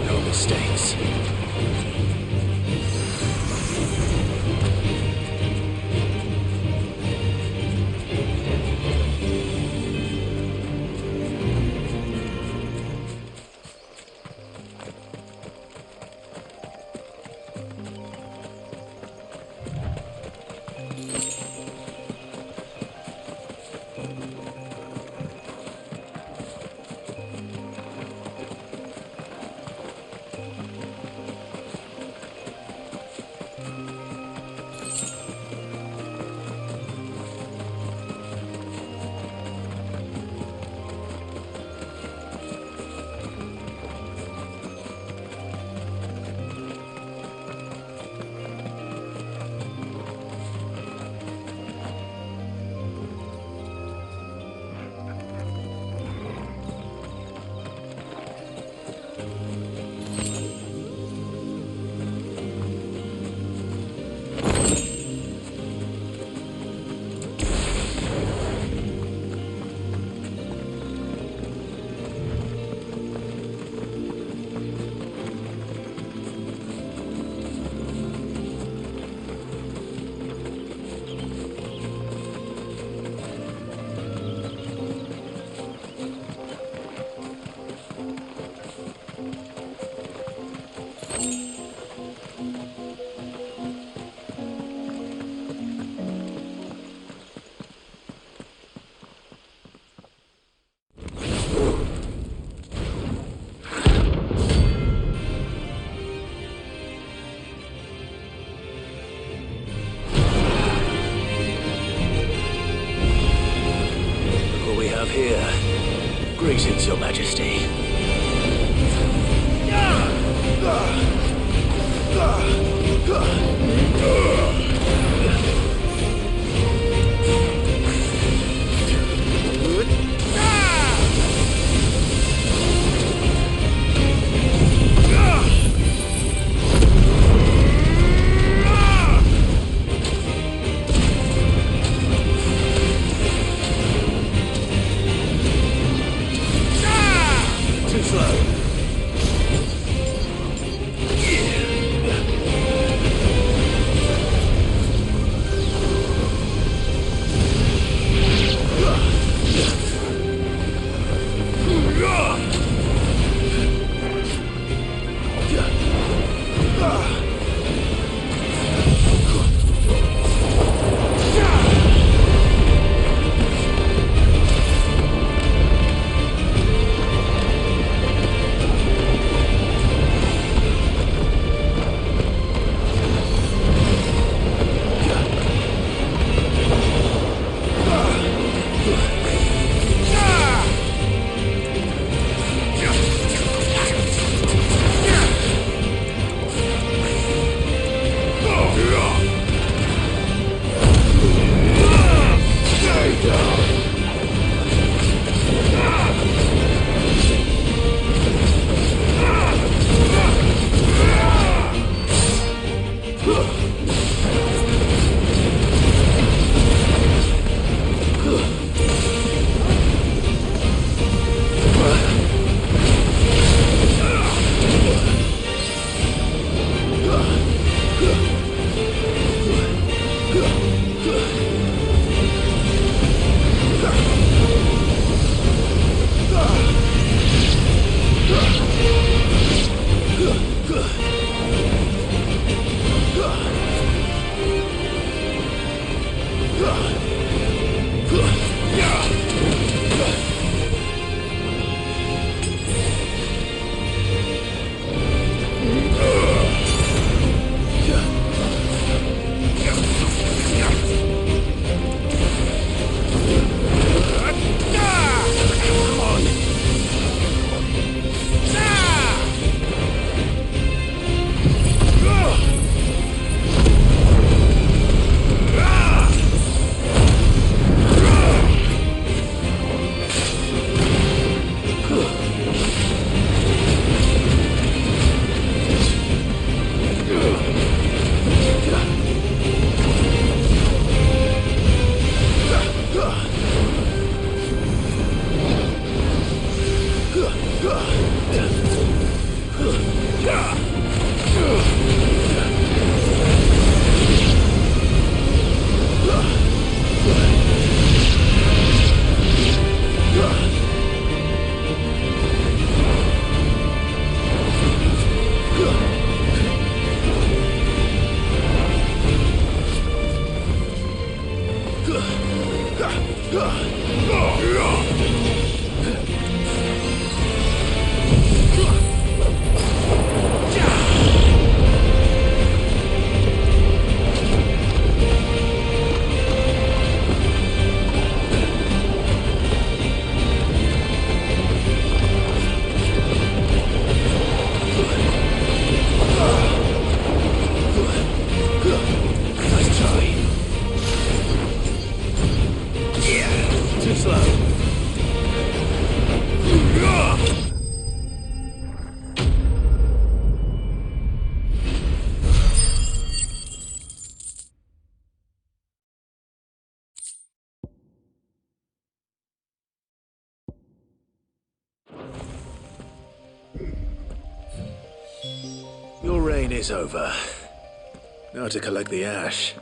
No mistakes. Here. Greetings, Your Majesty. Nice try. Yeah, too slow. Your reign is over. Now to collect the ash.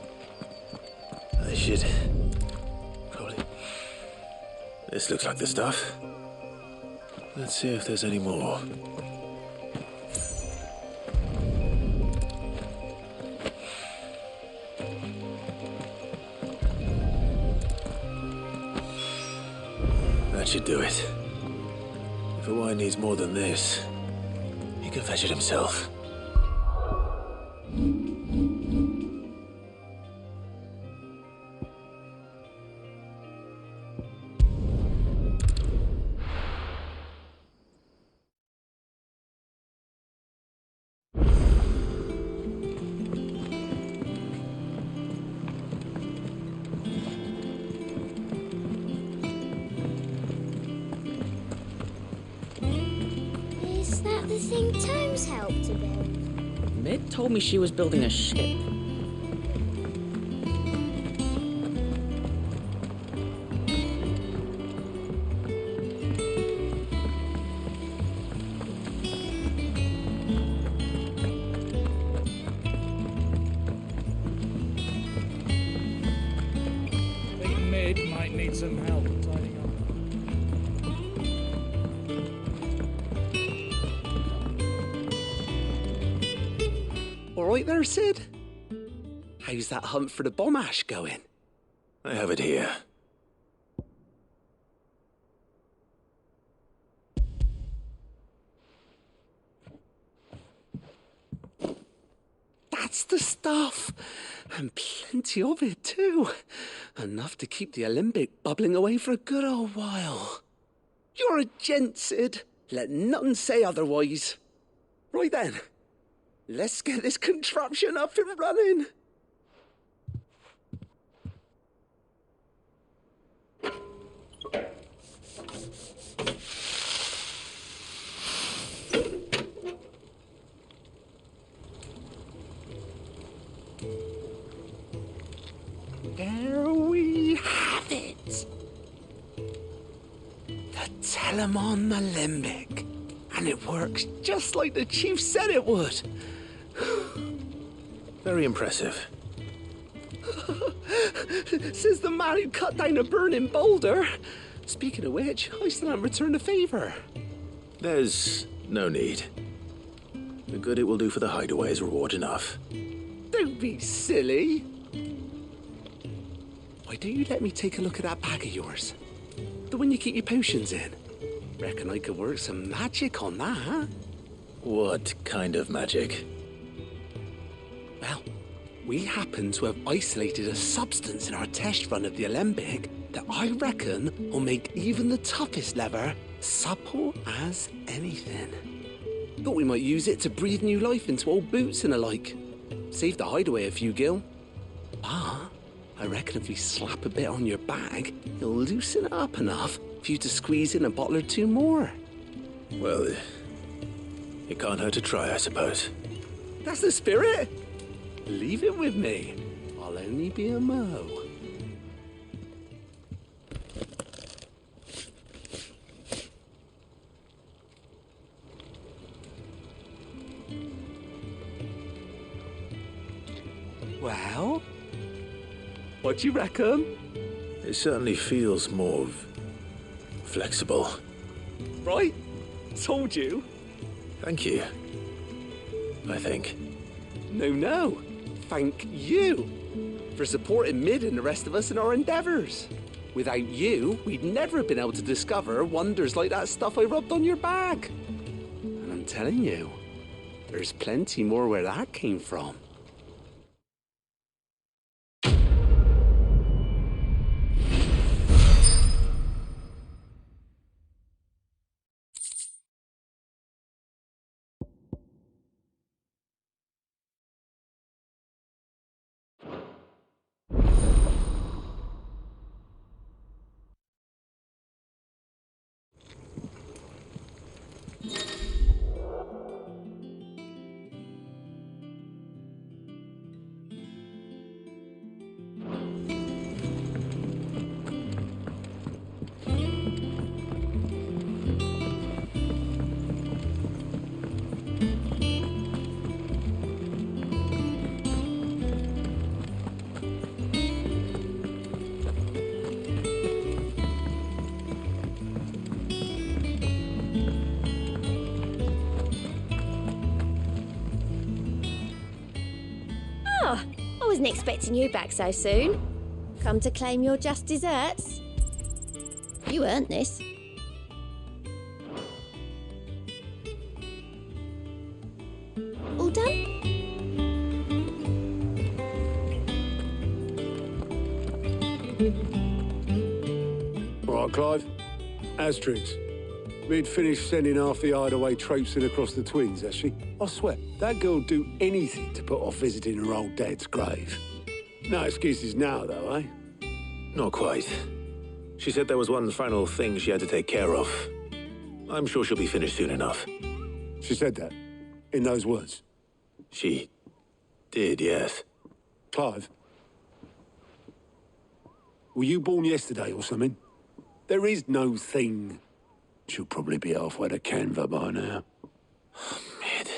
I should... probably... This looks like the stuff. Let's see if there's any more. That should do it. If Hawaii needs more than this, he can fetch it himself. Is that the thing Tomes helped to build? Mid told me she was building a ship. Think Mid might need some help tidying up. All right there, Sid? How's that hunt for the bomb ash going? I have it here. That's the stuff. And plenty of it, too. Enough to keep the Olympic bubbling away for a good old while. You're a gent, Sid. Let none say otherwise. Right then. Let's get this contraption up and running. There we have it. The Telemon Alembic. And it works just like the chief said it would. Very impressive. Says the man who cut down a burning boulder. Speaking of which, I still haven't returned the favour. There's no need. The good it will do for the hideaway is reward enough. Don't be silly. Why don't you let me take a look at that bag of yours? The one you keep your potions in. Reckon I could work some magic on that, huh? What kind of magic? Well, we happen to have isolated a substance in our test run of the Alembic that I reckon will make even the toughest lever supple as anything. Thought we might use it to breathe new life into old boots and the like. Save the hideaway a few gil. Ah, I reckon if we slap a bit on your bag, it'll loosen it up enough for you to squeeze in a bottle or two more. Well, it can't hurt to try, I suppose. That's the spirit. Leave it with me. I'll only be a mo. Well, what do you reckon? It certainly feels more flexible. Right? Told you. Thank you. I think. No. Thank you. for supporting Mid and the rest of us in our endeavours. Without you, we'd never have been able to discover wonders like that stuff I rubbed on your back. And I'm telling you, there's plenty more where that came from. I wasn't expecting you back so soon. Come to claim your just desserts? You earned this. All done? All right, Clive. Asterix. Mid finished sending half the hideaway traipsing across the twins, has she? I swear, that girl'd do anything to put off visiting her old dad's grave. No excuses now, though, eh? Not quite. She said there was one final thing she had to take care of. I'm sure she'll be finished soon enough. She said that? In those words? She did, yes. Clive? Were you born yesterday or something? There is no thing. She'll probably be halfway to Canva by now. Mid.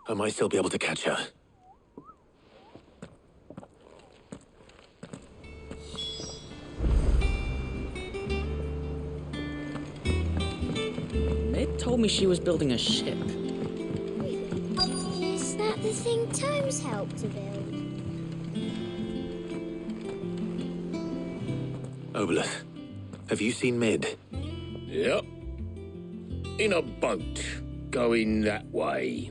I might still be able to catch her. Mid told me she was building a ship. Is that the thing Tomes helped to build? Obelith, have you seen Mid? Yep. In a boat, going that way.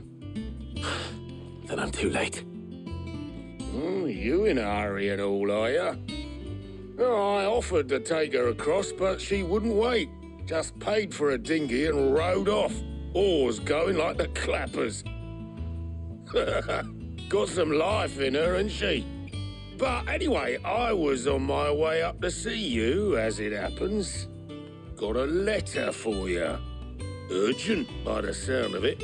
Then I'm too late. You in a hurry and all, are you? Oh, I offered to take her across, but she wouldn't wait. Just paid for a dinghy and rowed off. Oars going like the clappers. Got some life in her, ain't she? But anyway, I was on my way up to see you, as it happens. Got a letter for you. Urgent, by the sound of it.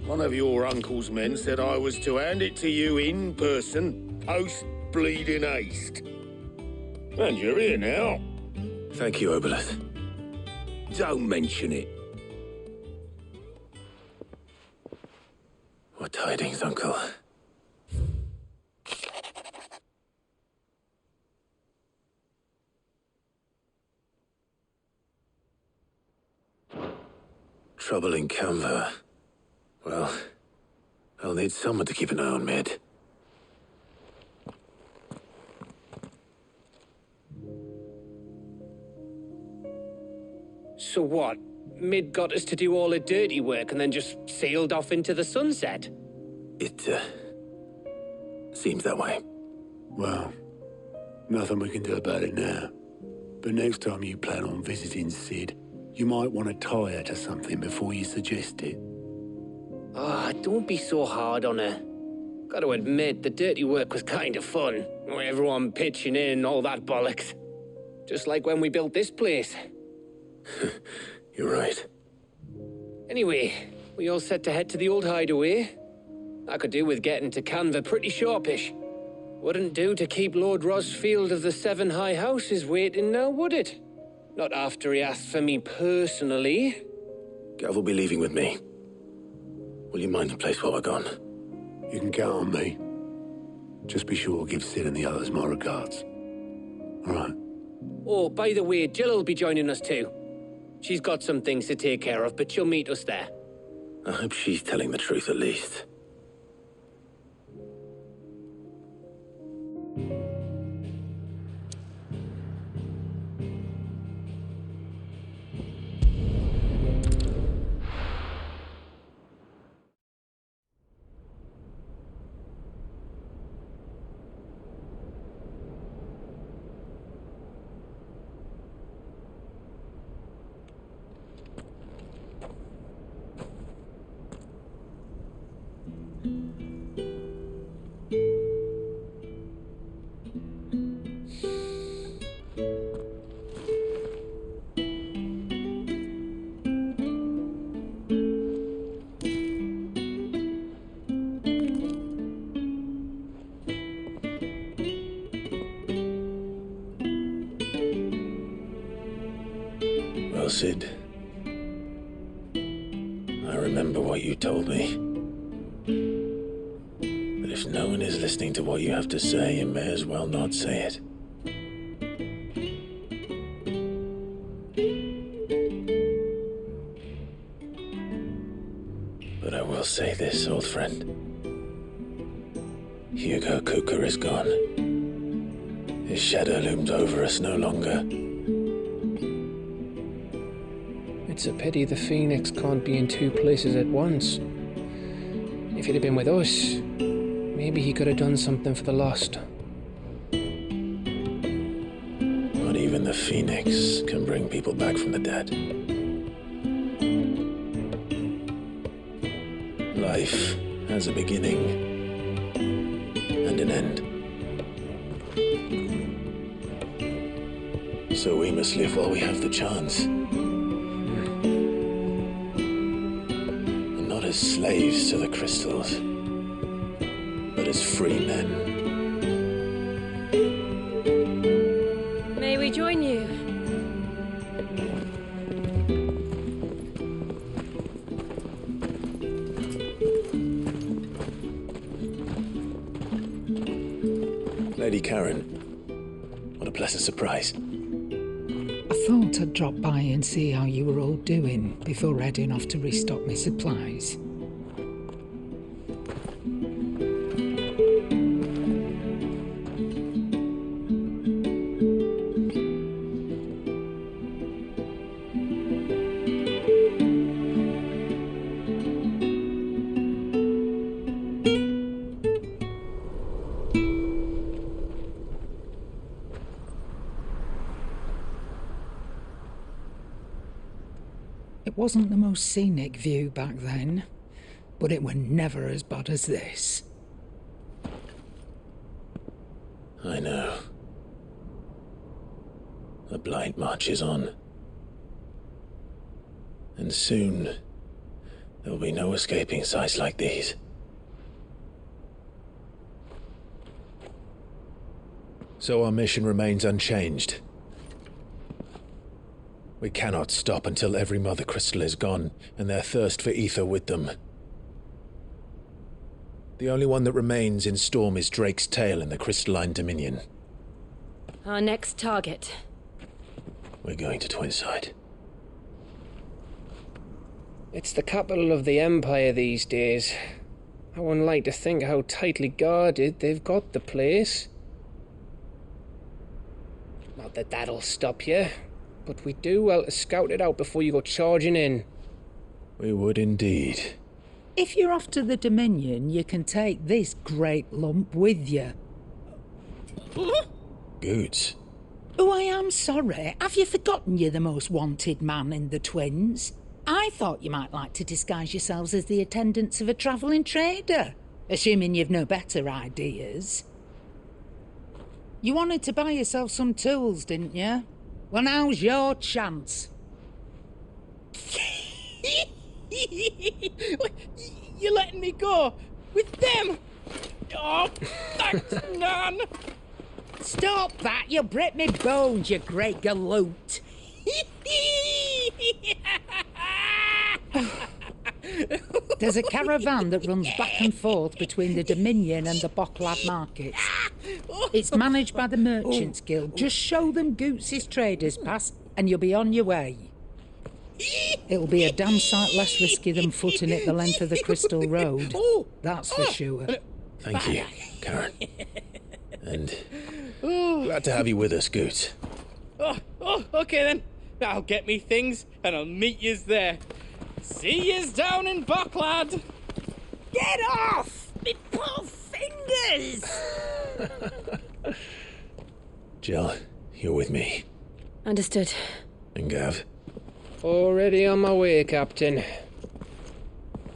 One of your uncle's men said I was to hand it to you in person, post-bleeding haste. And you're here now. Thank you, Obelith. Don't mention it. What tidings, Uncle? Trouble in Canva. Well, I'll need someone to keep an eye on Mid. So what? Mid got us to do all the dirty work and then just sailed off into the sunset? It, seems that way. Well, nothing we can do about it now. But next time you plan on visiting Sid, you might want to tie her to something before you suggest it. Ah, don't be so hard on her. Gotta admit, the dirty work was kind of fun. Everyone pitching in, all that bollocks. Just like when we built this place. You're right. Anyway, we all set to head to the old hideaway. I could do with getting to Canva pretty sharpish. Wouldn't do to keep Lord Rosfield of the Seven High Houses waiting now, would it? Not after he asked for me personally. Gav will be leaving with me. Will you mind the place while we're gone? You can count on me. Just be sure to give Sid and the others my regards. All right. Oh, by the way, Jill will be joining us too. She's got some things to take care of, but she'll meet us there. I hope she's telling the truth at least. Well, Sid, I remember what you told me. But if no one is listening to what you have to say, you may as well not say it. But I will say this, old friend. Hugo Cooker is gone. His shadow looms over us no longer. It's a pity the Phoenix can't be in two places at once. If he'd have been with us, maybe he could have done something for the lost. Not even the Phoenix can bring people back from the dead. Life has a beginning and an end. So we must live while we have the chance. And not as slaves to the crystals, but as free men. May we join you? Lady Karen, what a pleasant surprise. I thought I'd drop by and see how you were all doing before heading off to restock my supplies. It wasn't the most scenic view back then, but it were never as bad as this. I know. The Blight marches on. And soon, there'll be no escaping sights like these. So our mission remains unchanged. We cannot stop until every Mother Crystal is gone, and their thirst for ether with them. The only one that remains in Storm is Drake's Tail in the Crystalline Dominion. Our next target. We're going to Twinside. It's the capital of the Empire these days. I wouldn't like to think how tightly guarded they've got the place. Not that that'll stop you, but we do well to scout it out before you go charging in. We would indeed. If you're off to the Dominion, you can take this great lump with you. Goods. Oh, I am sorry. Have you forgotten you're the most wanted man in the Twins? I thought you might like to disguise yourselves as the attendants of a travelling trader, assuming you've no better ideas. You wanted to buy yourself some tools, didn't you? Well, now's your chance. You're letting me go with them? Oh, thanks, Nan. Stop that! You'll break me bones, you great galoot. There's a caravan that runs back and forth between the Dominion and the Bocklad markets. It's managed by the Merchants Guild. Just show them Goots' traders pass and you'll be on your way. It'll be a damn sight less risky than footing it the length of the Crystal Road. That's for sure. Thank you, Karen. And glad to have you with us, Goots. Okay then. I'll get me things and I'll meet yous there. See yous down in Bocklad. Get off! Me poor fingers! Jill, you're with me. Understood. And Gav, Already on my way, Captain.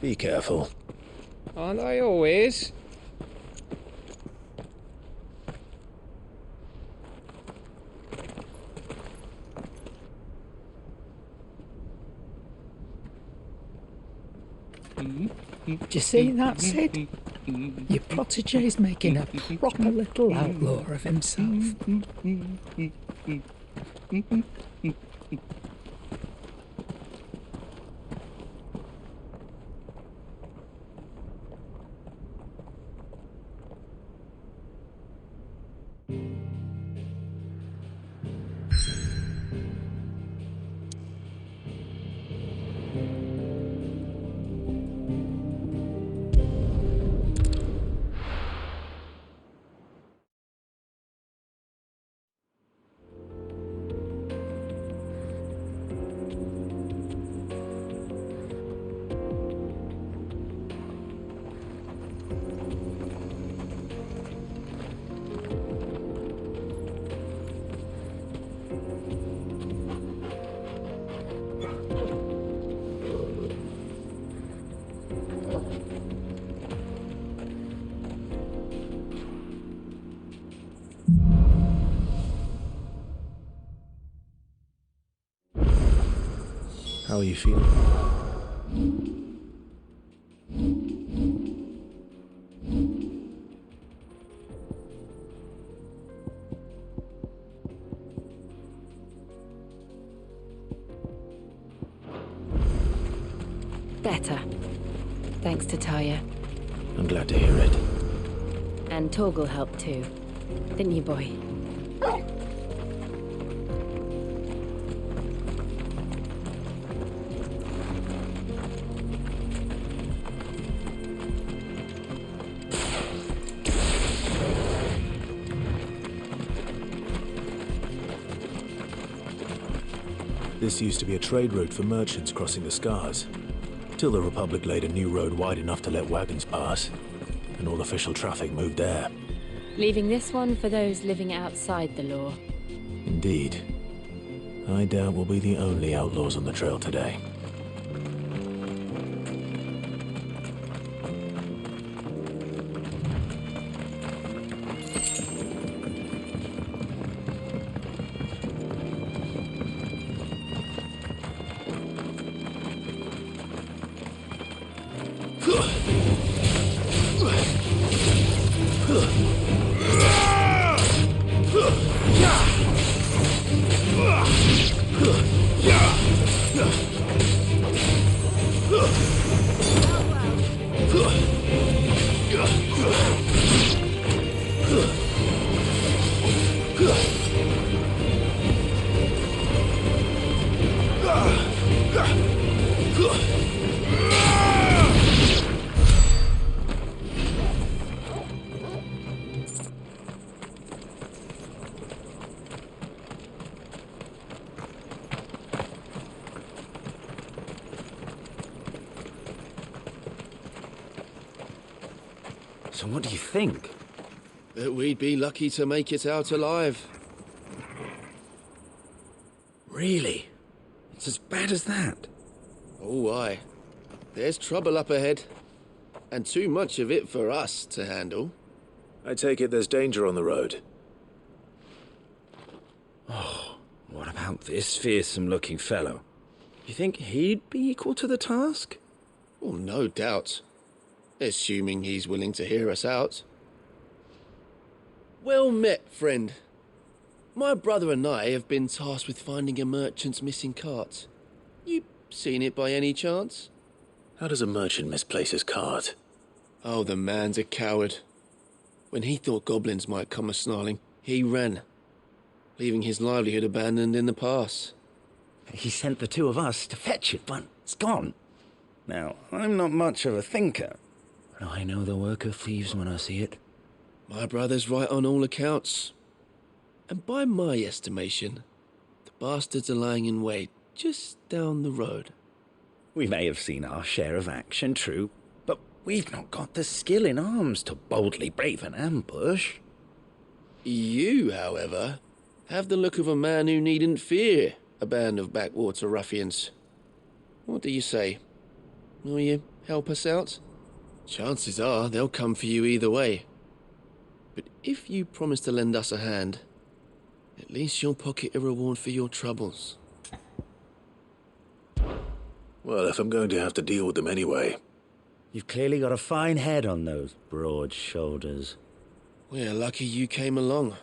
be careful. Aren't I always? Do you see that, Sid? Your protege's making a proper little outlaw of himself. How are you feeling? Better. Thanks to Taya. I'm glad to hear it. And Torgal helped too. Didn't you, boy? This used to be a trade route for merchants crossing the Scars, till the Republic laid a new road wide enough to let wagons pass, and all official traffic moved there. Leaving this one for those living outside the law. Indeed. I doubt we'll be the only outlaws on the trail today. So what do you think? That we'd be lucky to make it out alive. Really? It's as bad as that? Oh, aye. There's trouble up ahead. And too much of it for us to handle. I take it there's danger on the road. Oh, what about this fearsome-looking fellow? You think he'd be equal to the task? Oh, no doubt. Assuming he's willing to hear us out. Well met, friend. My brother and I have been tasked with finding a merchant's missing cart. You seen it by any chance? How does a merchant misplace his cart? Oh, the man's a coward. When he thought goblins might come a-snarling, he ran, leaving his livelihood abandoned in the pass. He sent the two of us to fetch it, but it's gone. Now, I'm not much of a thinker, but I know the work of thieves when I see it. My brother's right on all accounts. And by my estimation, the bastards are lying in wait just down the road. We may have seen our share of action, true, but we've not got the skill in arms to boldly brave an ambush. You, however, have the look of a man who needn't fear a band of backwater ruffians. What do you say? Will you help us out? Chances are they'll come for you either way. But if you promise to lend us a hand, at least you'll pocket a reward for your troubles. Well, if I'm going to have to deal with them anyway, You've clearly got a fine head on those broad shoulders. We're lucky you came along.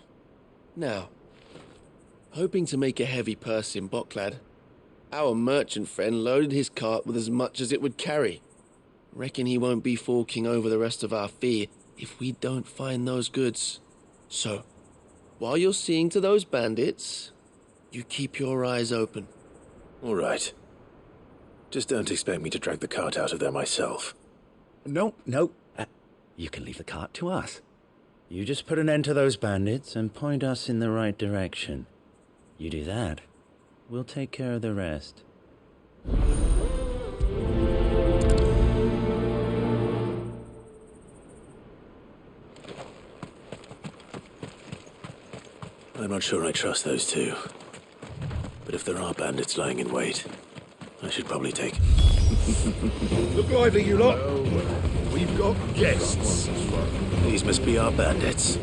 Now, hoping to make a heavy purse in Bocklad, our merchant friend loaded his cart with as much as it would carry. Reckon he won't be forking over the rest of our fee if we don't find those goods. So, while you're seeing to those bandits, you keep your eyes open. All right. Just don't expect me to drag the cart out of there myself. Nope. You can leave the cart to us. You just put an end to those bandits and point us in the right direction. You do that, we'll take care of the rest. I'm not sure I trust those two. But if there are bandits lying in wait, I should probably take... Look lively, you lot. We've got guests. These must be our bandits.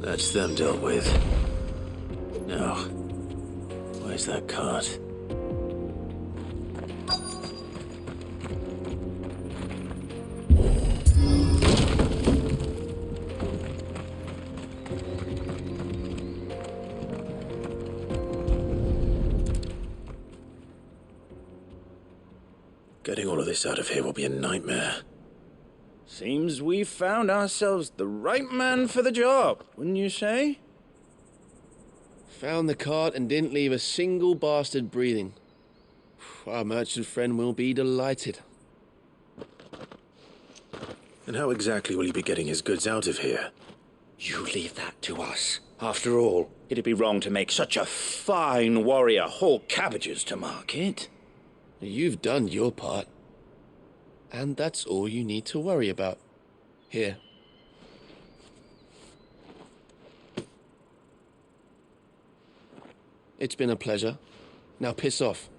That's them dealt with. Now, where's that cart? Getting all of this out of here will be a nightmare. Seems we've found ourselves the right man for the job, wouldn't you say? Found the cart and didn't leave a single bastard breathing. Our merchant friend will be delighted. And how exactly will he be getting his goods out of here? You leave that to us. After all, it'd be wrong to make such a fine warrior haul cabbages to market. You've done your part. And that's all you need to worry about. Here. It's been a pleasure. Now piss off.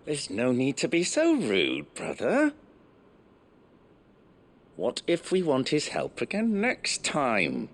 There's no need to be so rude, brother. What if we want his help again next time?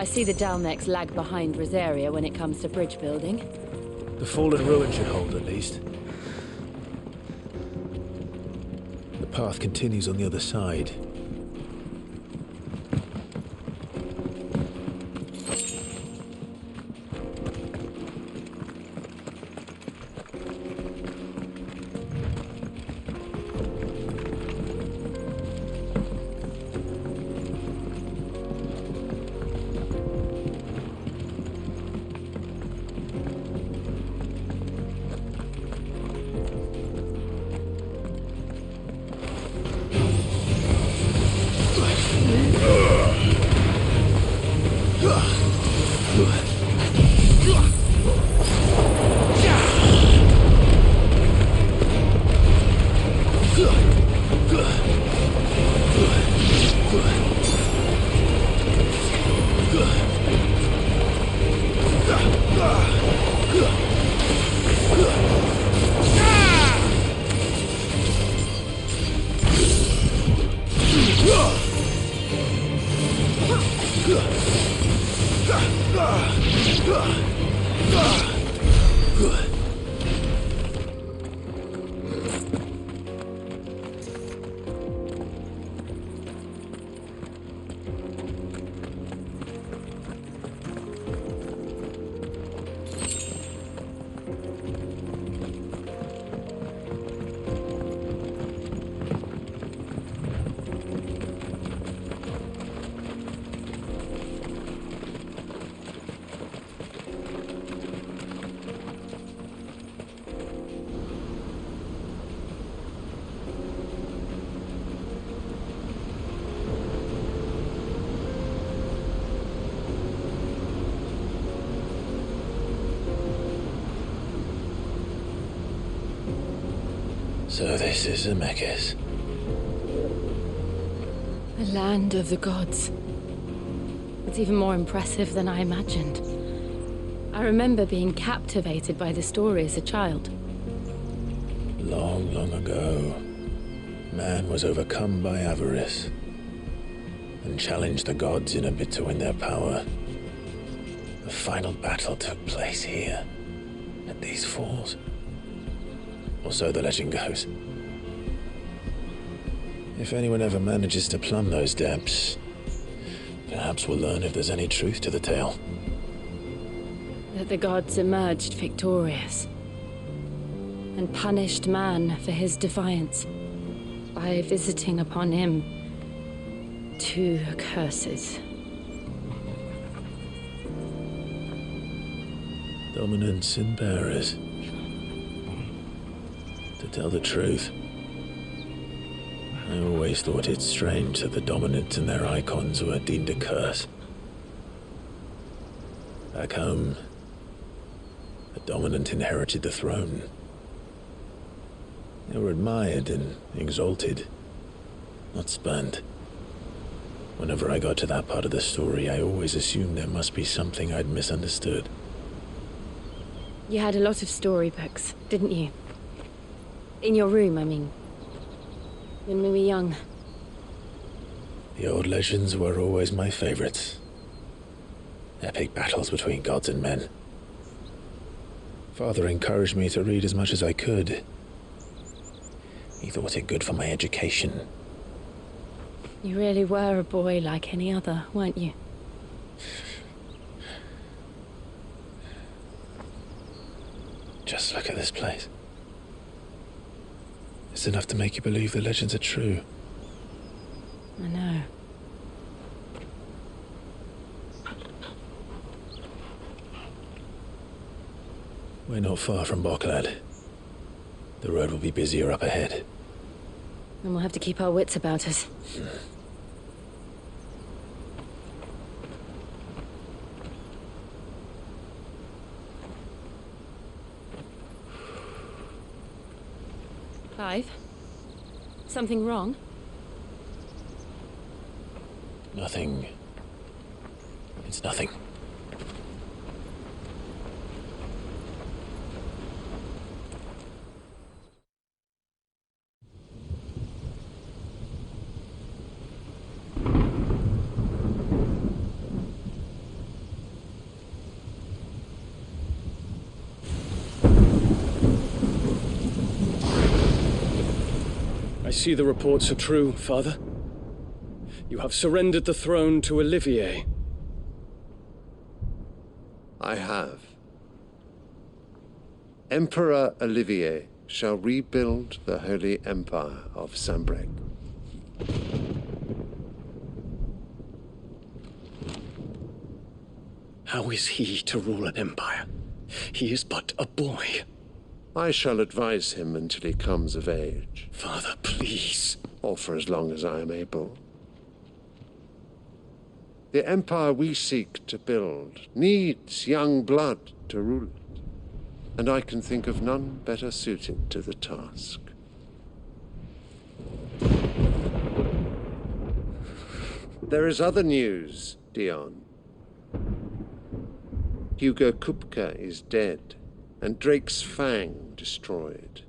I see the Dalmex lag behind Rosaria when it comes to bridge building. The fallen ruin should hold at least. The path continues on the other side. So this is Zemeckis. The land of the gods. It's even more impressive than I imagined. I remember being captivated by the story as a child. Long, long ago, man was overcome by avarice and challenged the gods in a bid to win their power. The final battle took place here, at these falls. Or so the legend goes. If anyone ever manages to plumb those depths, perhaps we'll learn if there's any truth to the tale. That the gods emerged victorious and punished man for his defiance by visiting upon him 2 curses. Dominants and bearers. To tell the truth, I always thought it strange that the dominant and their icons were deemed a curse. Back home, the dominant inherited the throne. They were admired and exalted, not spurned. Whenever I got to that part of the story, I always assumed there must be something I'd misunderstood. You had a lot of storybooks, didn't you? In your room, I mean. When we were young. The old legends were always my favorites. Epic battles between gods and men. Father encouraged me to read as much as I could. He thought it good for my education. You really were a boy like any other, weren't you? Just look at this place. It's enough to make you believe the legends are true. I know. We're not far from Boklad. The road will be busier up ahead. And we'll have to keep our wits about us. Clive? Something wrong? Nothing. It's nothing. see the reports are true, Father. You have surrendered the throne to Olivier. I have. Emperor Olivier shall rebuild the Holy Empire of Sambrec. How is he to rule an empire? He is but a boy. I shall advise him until he comes of age. Father, please. Or for as long as I am able. The empire we seek to build needs young blood to rule it, and I can think of none better suited to the task. There is other news, Dion. Hugo Kupka is dead, and Drake's Fang destroyed.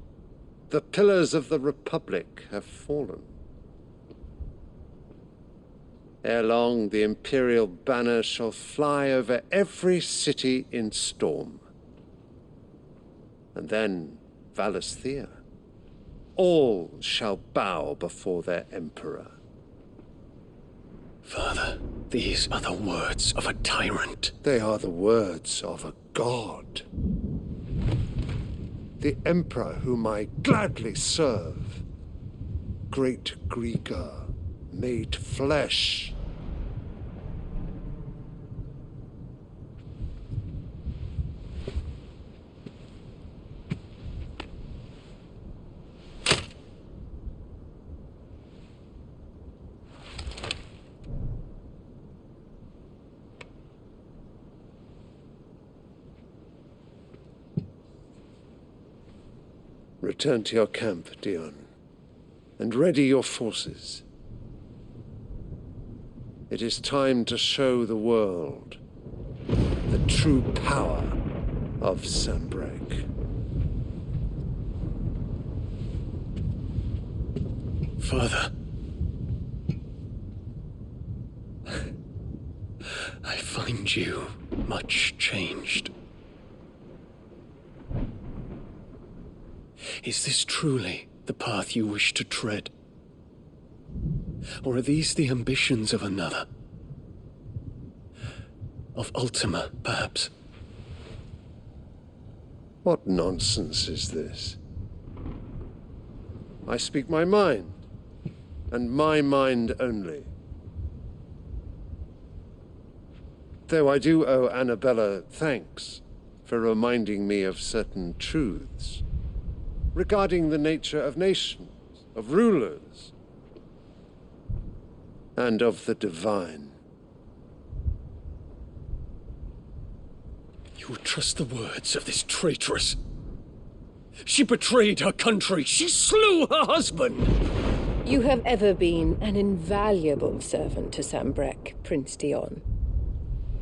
The pillars of the Republic have fallen. Ere long, the Imperial banner shall fly over every city in Storm. And then Valisthea. All shall bow before their Emperor. Father, these are the words of a tyrant. They are the words of a god. The Emperor whom I gladly serve. Great Grieger, made flesh. Return to your camp, Dion, and ready your forces. It is time to show the world the true power of Sambrec. Father, I find you much changed. Is this truly the path you wish to tread? Or are these the ambitions of another? Of Ultima, perhaps? What nonsense is this? I speak my mind, and my mind only. Though I do owe Annabella thanks for reminding me of certain truths regarding the nature of nations, of rulers, and of the divine. You would trust the words of this traitress? She betrayed her country. She slew her husband. You have ever been an invaluable servant to Sambrec, Prince Dion.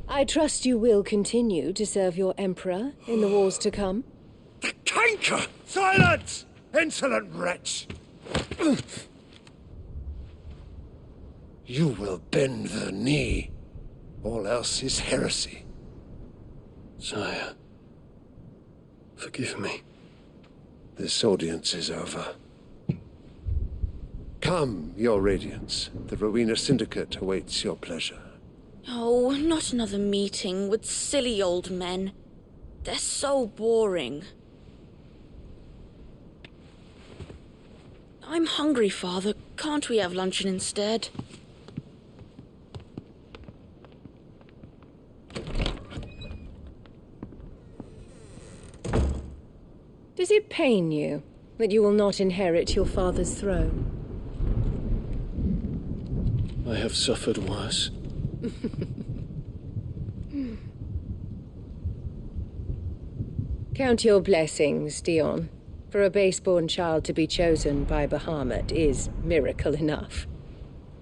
I trust you will continue to serve your Emperor in the wars to come. The canker! Silence! Insolent wretch! You will bend the knee. All else is heresy. Sire, forgive me. This audience is over. Come, your Radiance. The Rowena Syndicate awaits your pleasure. Oh, not another meeting with silly old men. They're so boring. I'm hungry, Father. Can't we have luncheon instead? Does it pain you that you will not inherit your father's throne? I have suffered worse. Count your blessings, Dion. For a base-born child to be chosen by Bahamut is miracle enough.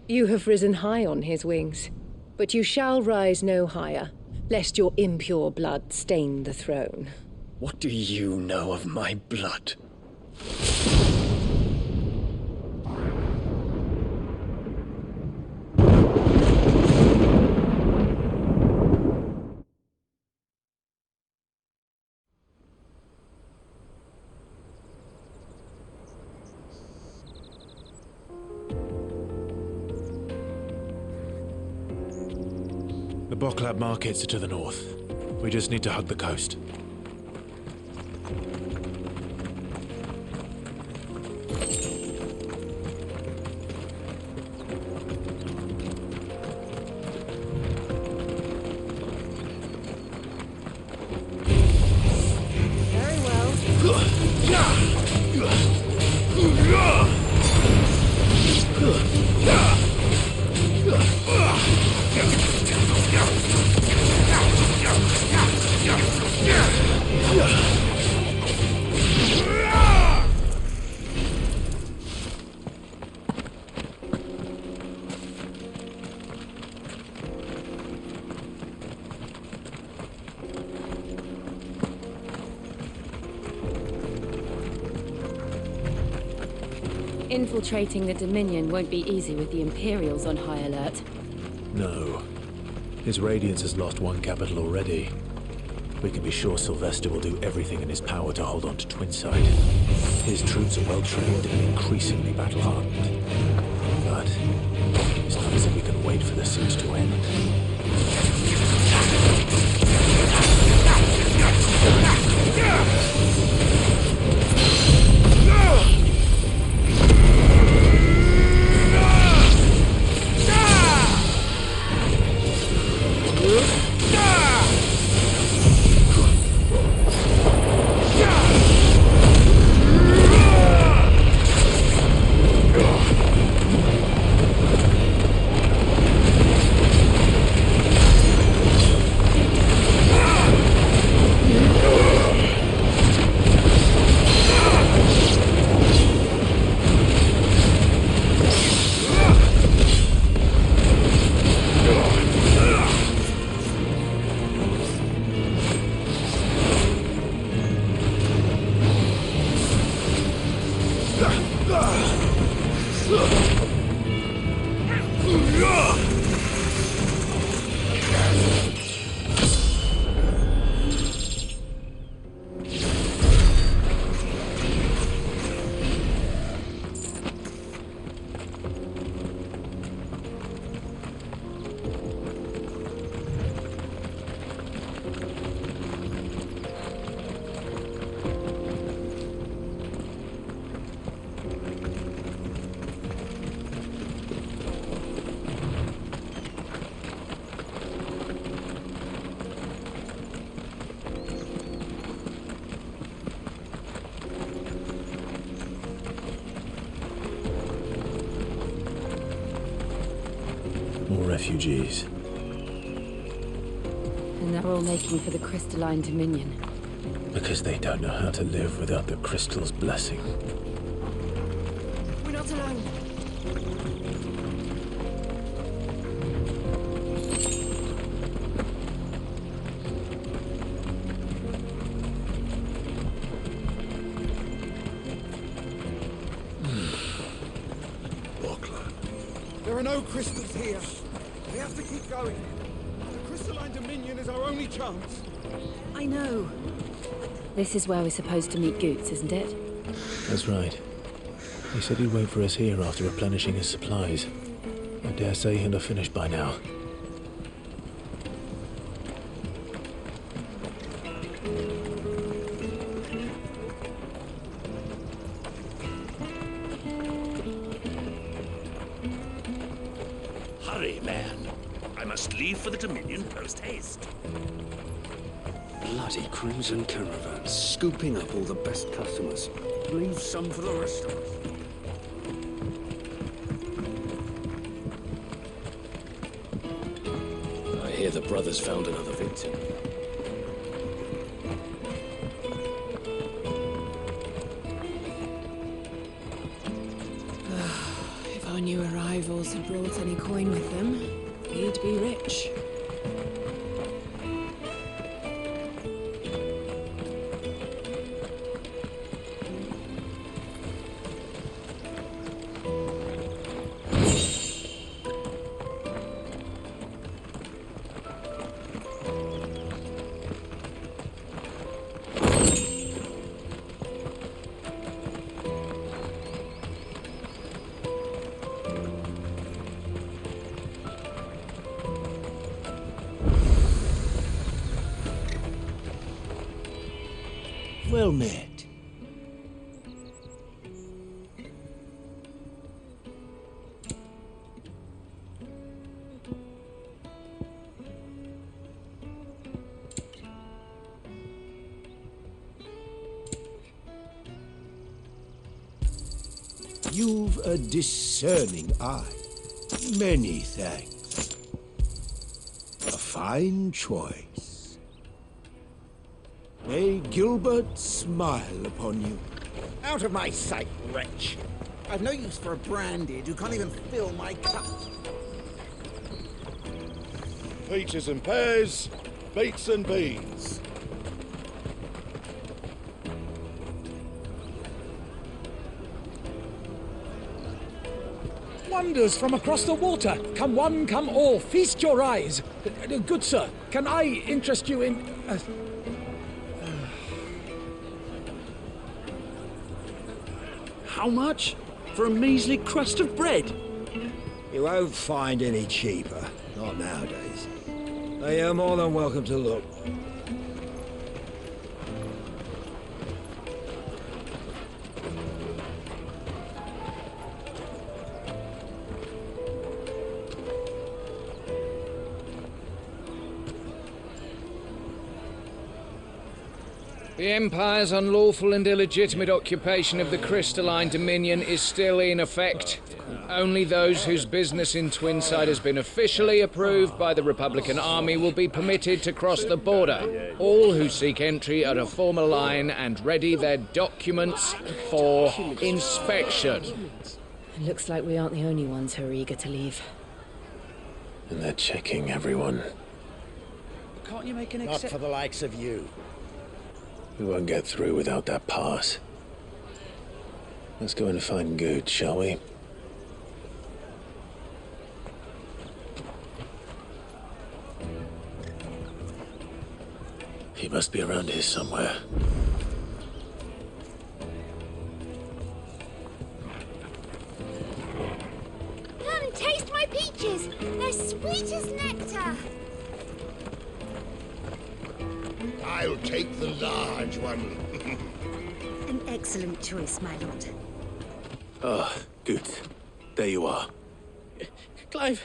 You have risen high on his wings, but you shall rise no higher, lest your impure blood stain the throne. What do you know of my blood? The Boklab markets are to the north. We just need to hug the coast. Very well. Infiltrating the Dominion won't be easy with the Imperials on high alert. No. His Radiance has lost one capital already. We can be sure Sylvester will do everything in his power to hold on to Twinside. His troops are well trained and increasingly battle-hardened. But it's not as if we can wait for the siege to end. More refugees. And they're all making for the Crystalline Dominion. Because they don't know how to live without the crystal's blessing. We're not alone. There are no crystals here. We have to keep going. The Crystalline Dominion is our only chance. I know. This is where we're supposed to meet Goots, isn't it? That's right. He said he'd wait for us here after replenishing his supplies. I dare say he'll have finished by now. Hurry, man. I must leave for the Dominion post-haste. Bloody Crimson Caravan, scooping up all the best customers. Leave some for the rest of us. I hear the brothers found another victim. If our new arrivals had brought any coin with them, we'd be rich. Well met. You've a discerning eye. Many thanks. A fine choice. May Gilbert smile upon you. Out of my sight, wretch. I've no use for a branded who can't even fill my cup. Peaches and pears, beets and beans. Wonders from across the water. Come one, come all. Feast your eyes. Good sir, can I interest you in... How much? For a measly crust of bread? You won't find any cheaper. Not nowadays. Though you're more than welcome to look. The Empire's unlawful and illegitimate occupation of the crystalline dominion is still in effect. Only those whose business in Twinside has been officially approved by the Republican Army will be permitted to cross the border. All who seek entry are to form a line and ready their documents for inspection. It looks like we aren't the only ones who are eager to leave. And they're checking everyone. Can't you make an Not for the likes of you. We won't get through without that pass. Let's go and find Good, shall we? He must be around here somewhere. Come, taste my peaches. They're sweet as nectar. I'll take the large one. An excellent choice, my lord. Ah, Good. There you are. Clive,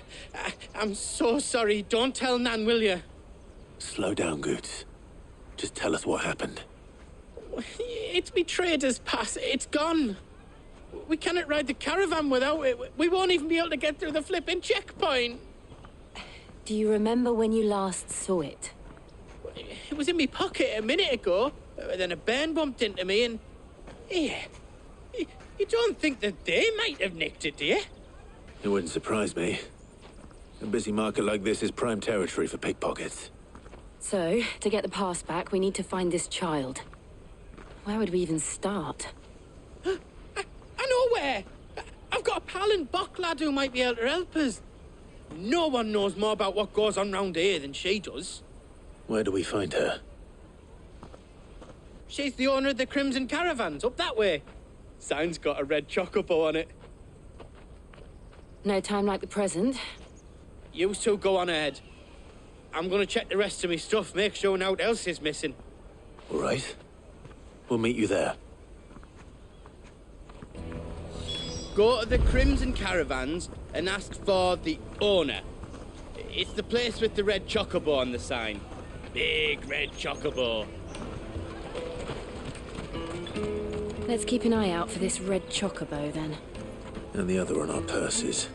I'm so sorry. Don't tell Nan, will you? Slow down, Good. Just tell us what happened. It's me trader's pass. It's gone. We cannot ride the caravan without it. We won't even be able to get through the flipping checkpoint. Do you remember when you last saw it? It was in my pocket a minute ago. Then a bairn bumped into me and... Yeah. You don't think that they might have nicked it, do you? It wouldn't surprise me. A busy market like this is prime territory for pickpockets. So, to get the pass back, we need to find this child. Where would we even start? I know where! I've got a pal in Bocklad who might be able to help us. No one knows more about what goes on round here than she does. Where do we find her? She's the owner of the Crimson Caravans, up that way. Sign's got a red chocobo on it. No time like the present. You two go on ahead. I'm gonna check the rest of my stuff, make sure naught else is missing. All right. We'll meet you there. Go to the Crimson Caravans and ask for the owner. It's the place with the red chocobo on the sign. Big red chocobo. Let's keep an eye out for this red chocobo, then. And the other on our purses.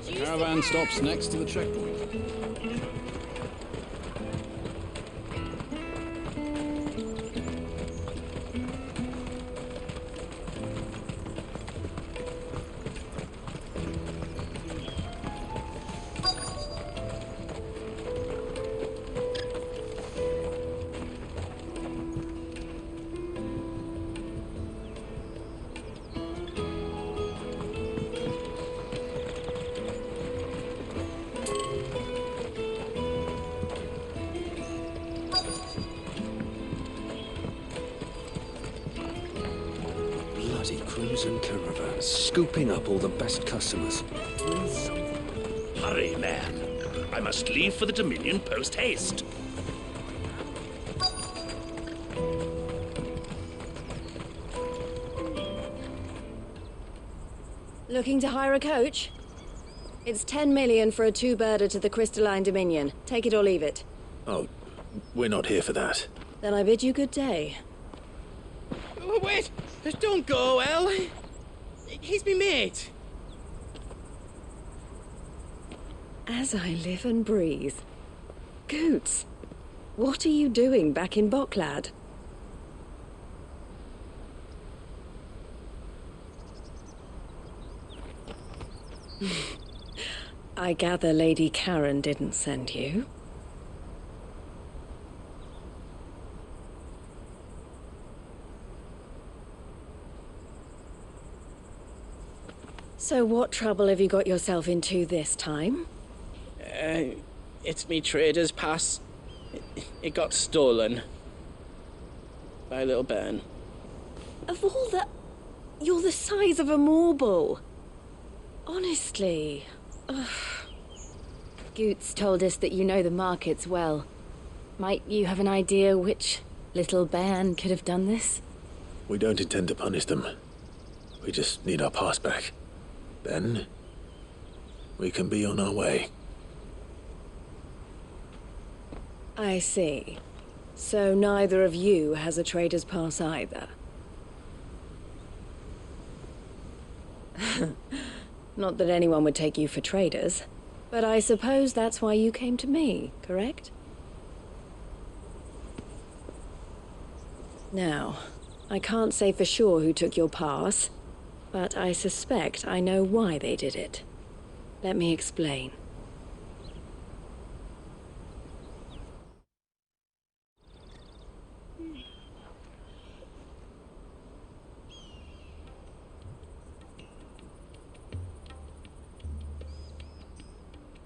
Caravan stops next to the checkpoint. Crimson Caravans, scooping up all the best customers. Hurry, man. I must leave for the Dominion post-haste. Looking to hire a coach? It's 10 million for a two-birder to the Crystalline Dominion. Take it or leave it. Oh, we're not here for that. Then I bid you good day. Oh, wait! Don't go, El. He's me mate. As I live and breathe. Goots, what are you doing back in Bocklad? I gather Lady Karen didn't send you. So what trouble have you got yourself into this time? It's me trader's pass. It got stolen. By a little bairn. Of all the... You're the size of a marble. Honestly. Ugh. Goots told us that you know the markets well. Might you have an idea which little bairn could have done this? We don't intend to punish them. We just need our pass back. Then, we can be on our way. I see. So neither of you has a trader's pass either. Not that anyone would take you for traders, but I suppose that's why you came to me, correct? Now, I can't say for sure who took your pass, but I suspect I know why they did it. Let me explain.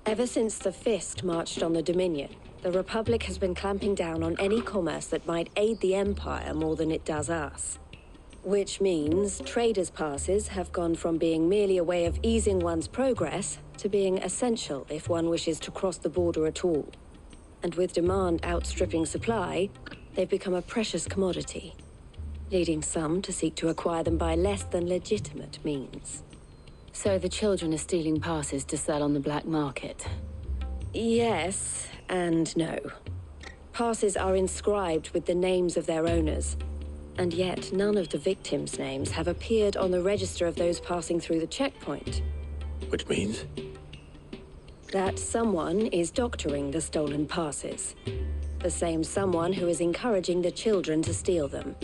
Ever since the Fist marched on the Dominion, the Republic has been clamping down on any commerce that might aid the Empire more than it does us. Which means traders' passes have gone from being merely a way of easing one's progress to being essential if one wishes to cross the border at all. And with demand outstripping supply, they've become a precious commodity, leading some to seek to acquire them by less than legitimate means. So the children are stealing passes to sell on the black market? Yes and no. Passes are inscribed with the names of their owners, and yet none of the victims' names have appeared on the register of those passing through the checkpoint. Which means? That someone is doctoring the stolen passes. The same someone who is encouraging the children to steal them.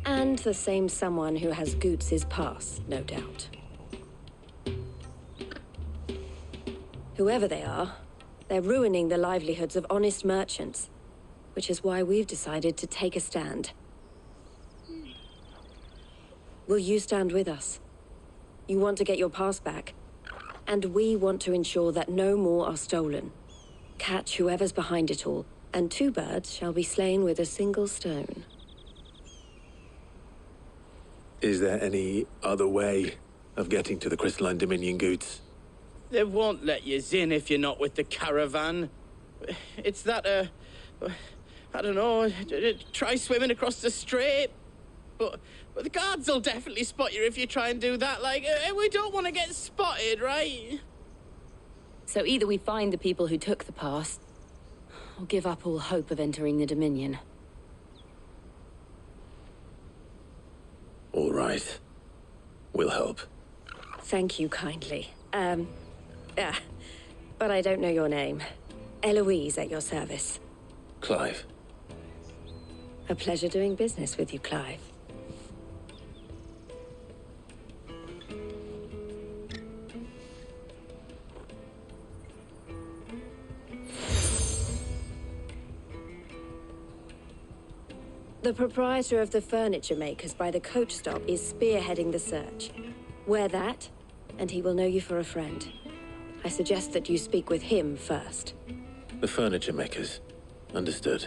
And the same someone who has Goots's pass, no doubt. Whoever they are, they're ruining the livelihoods of honest merchants, which is why we've decided to take a stand. Will you stand with us? You want to get your pass back, and we want to ensure that no more are stolen. Catch whoever's behind it all, and two birds shall be slain with a single stone. Is there any other way of getting to the Crystalline Dominion, Goots? They won't let you in if you're not with the caravan. It's that, I don't know, try swimming across the strait. But the guards will definitely spot you if you try and do that. Like, we don't want to get spotted, right? So either we find the people who took the pass, or give up all hope of entering the Dominion. All right. We'll help. Thank you kindly. But I don't know your name. Eloise at your service. Clive. A pleasure doing business with you, Clive. The proprietor of the furniture makers by the coach stop is spearheading the search. Wear that, and he will know you for a friend. I suggest that you speak with him first. The furniture makers. Understood.